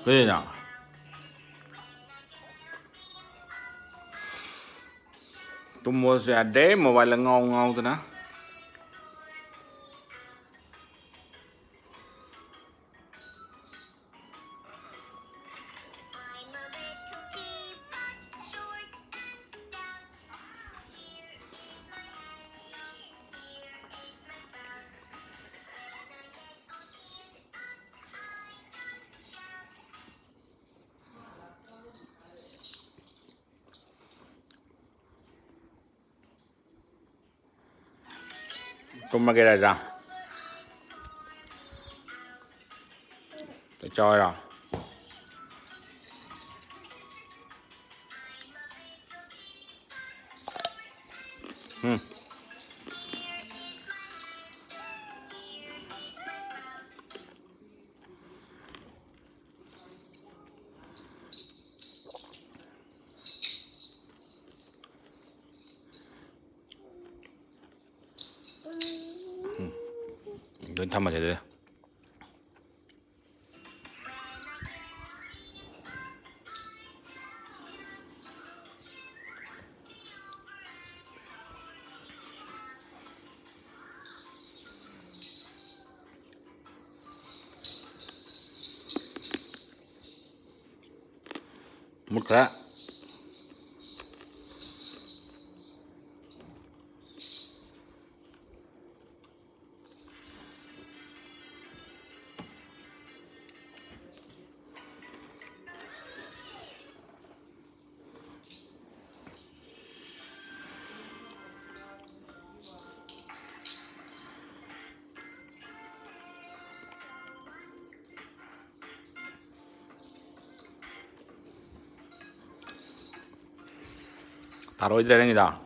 그냥 tôi mua xe đế mobile là ngon ngon tôi nè. Tôi mà cái này ra tôi cho rồi. 눈 타면 돼. Một cái 바로 이제 다행이다.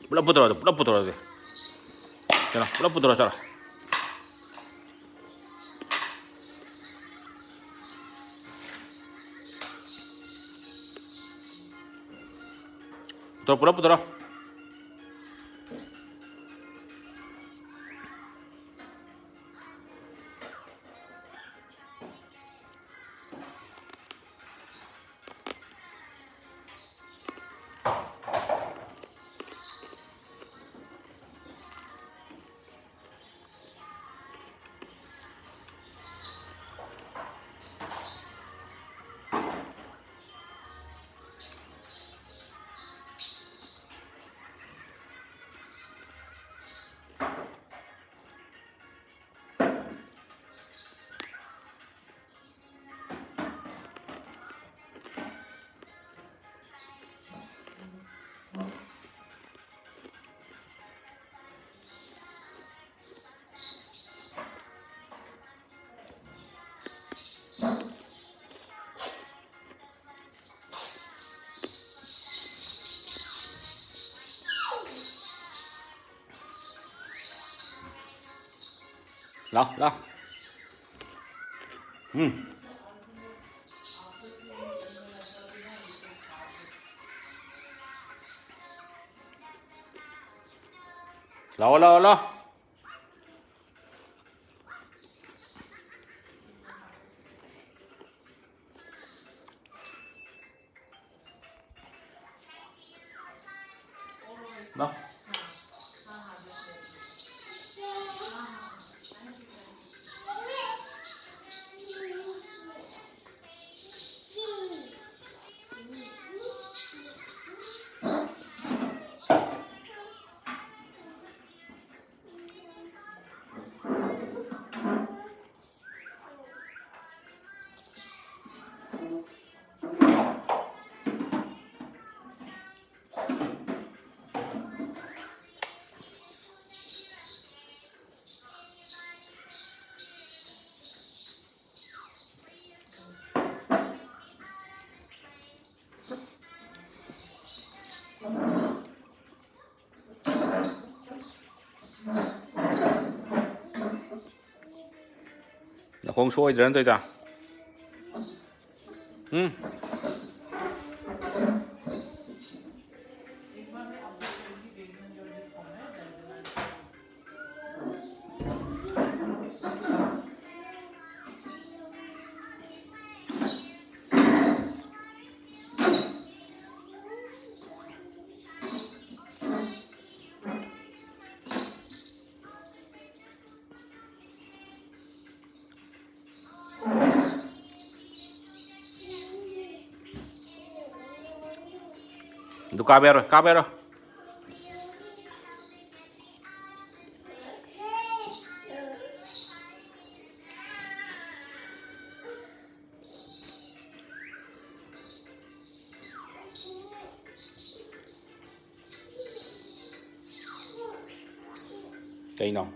불 들어야 돼. 불 들어야 돼. 자라, 불 들어, 자라. 불 들어. 라. 라. 나. 红说一点对的。嗯。Itu kabar, kabar. Cây nào?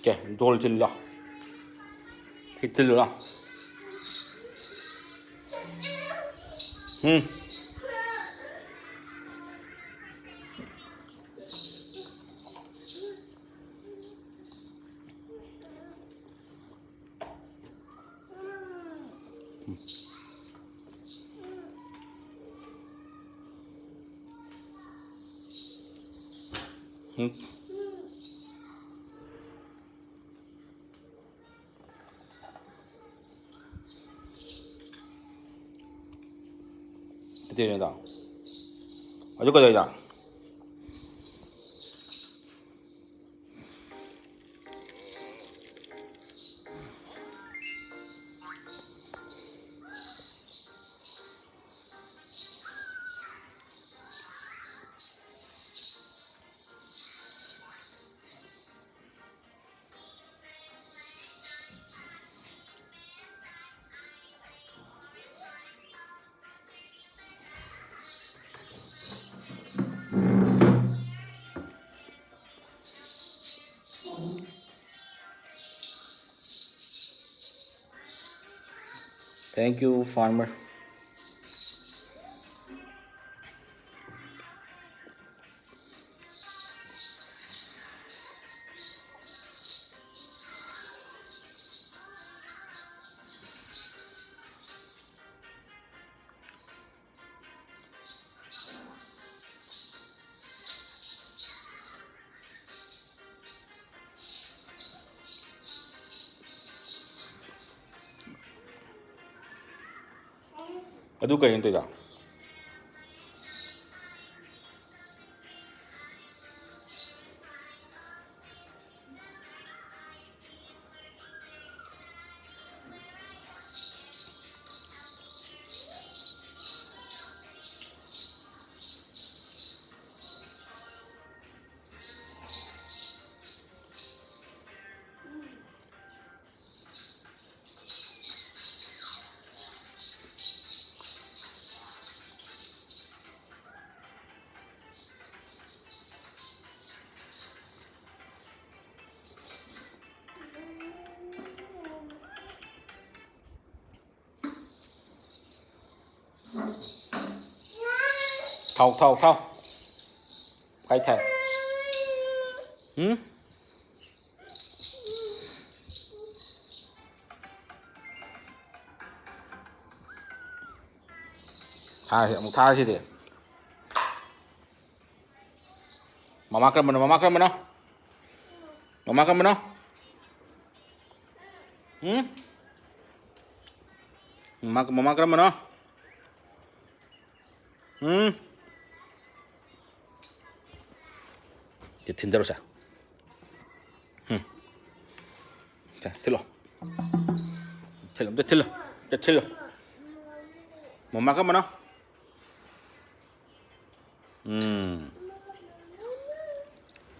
Oke, 돌질러. 히틀러. 응. 응. 됐다. 어디까지 되자? Thank you, farmer. 어디 까지 되자? thâu cái thầy tha sih dia mau makan mana mau makan mana Tin terus ya. 자, 들러. 들러. 뭐 마까 뭐나?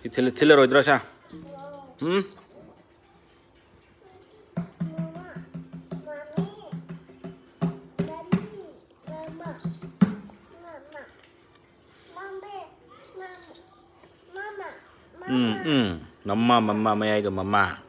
이 들러로 들어서. ꯃꯃꯥ ꯃꯌꯥꯏꯗꯣ ꯃꯃꯥ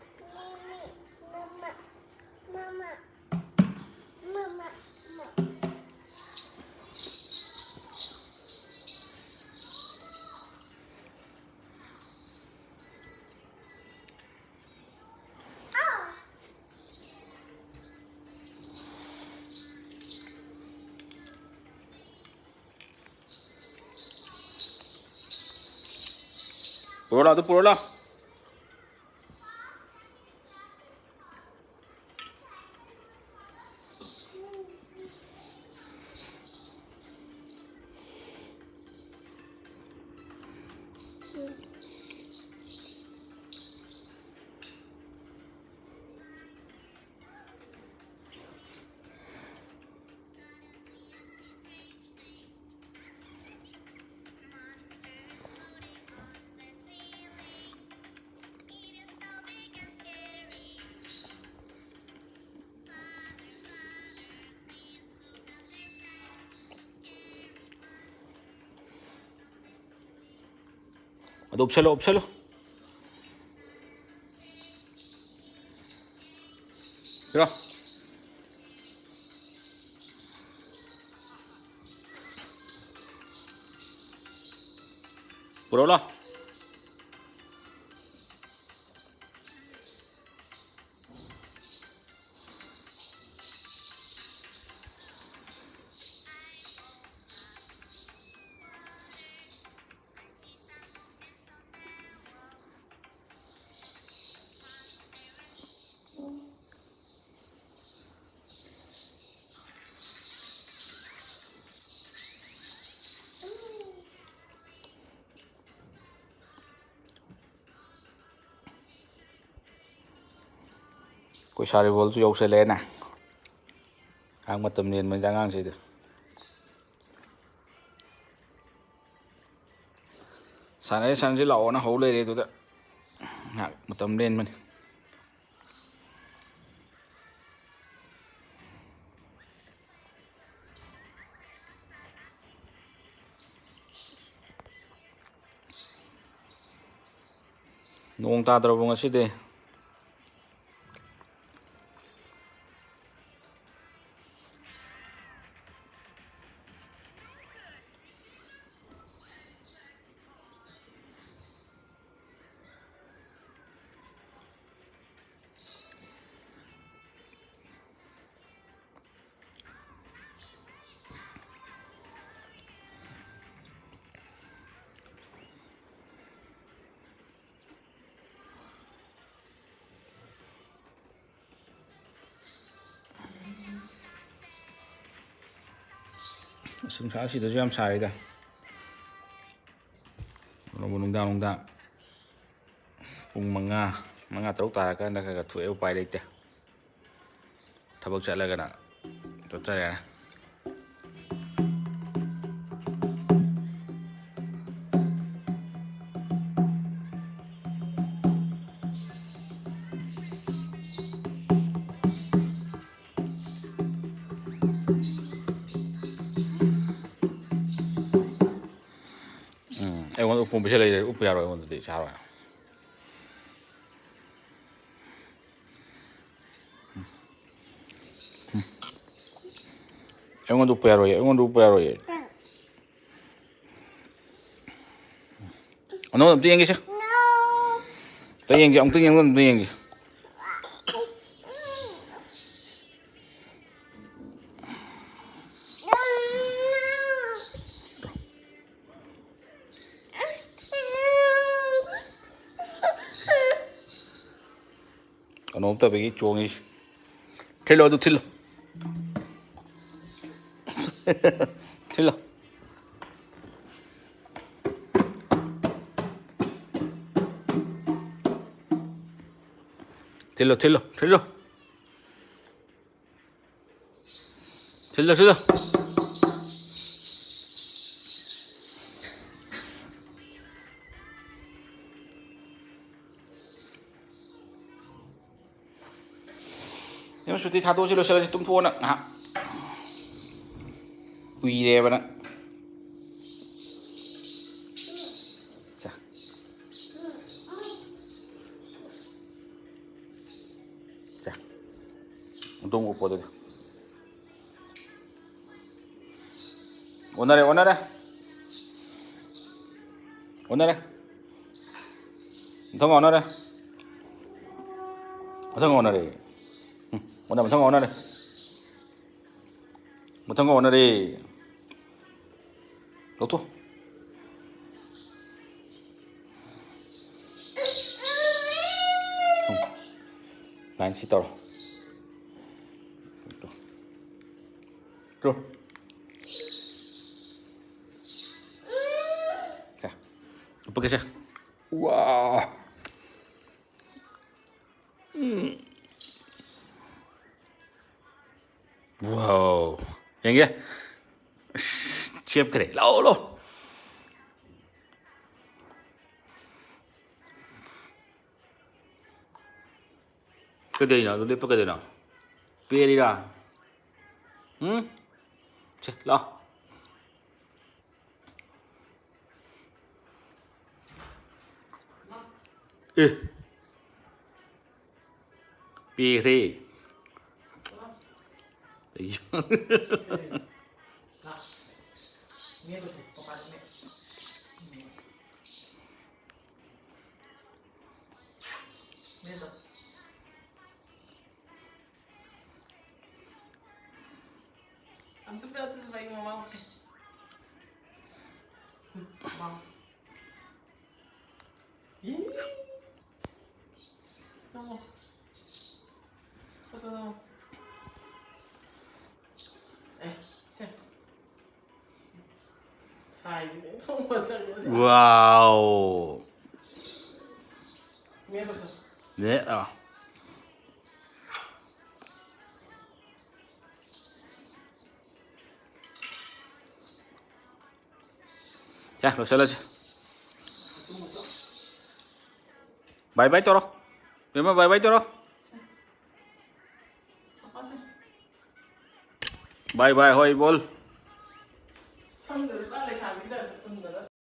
purola itu purola Ada upsalo. Kira. Purola. Koi sari bol tu yau sele na. Ang matam nian man jangang sih tu. Sana sih lau na hole deh tu tu. Nak matam nian man. Nung ta terobong sih deh. Sungsar sih tu jam sari dah. Nung dang. Pung manga teruk tarak kan dah kagak tuh upaya deh. Tabak cakap kan nak. Cocok ya. Ewan upung bisa lagi upung yaro ewan tu di caro. Ewan tu upung yaro ye. Ano tu yang kisah? Tu yang kisah, tu yang kisah. Ano tu bagi cuang is. Thilo. Thilo. Yang sudah tahu sih lo salah satu phone nak. Ui deh bana. 동 오빠들. 오늘에 동 오늘에 동 오늘에 오늘 동 오늘에 동 오늘에 로또 난 시더라 또 자, 오빠 계셔. 와. Wow. Yang kia. Siap cái đấy. Lâu luôn. Cái gì nào, tôi đi cái gì nào. Bia đi ra. Chết, lo. Bia đi. Antum lihat tuh baik mama. Bang. Ini. Kamu. Foto kamu. Cek. Sai, không bao giờ. Wow. Nghe được không? Nè à. 자, 럭살라지. 바이바이 떨어. 웬만 바이바이 떨어. 바이바이 호이 볼. Xong rồi ta lại xài bây giờ từng rồi đó.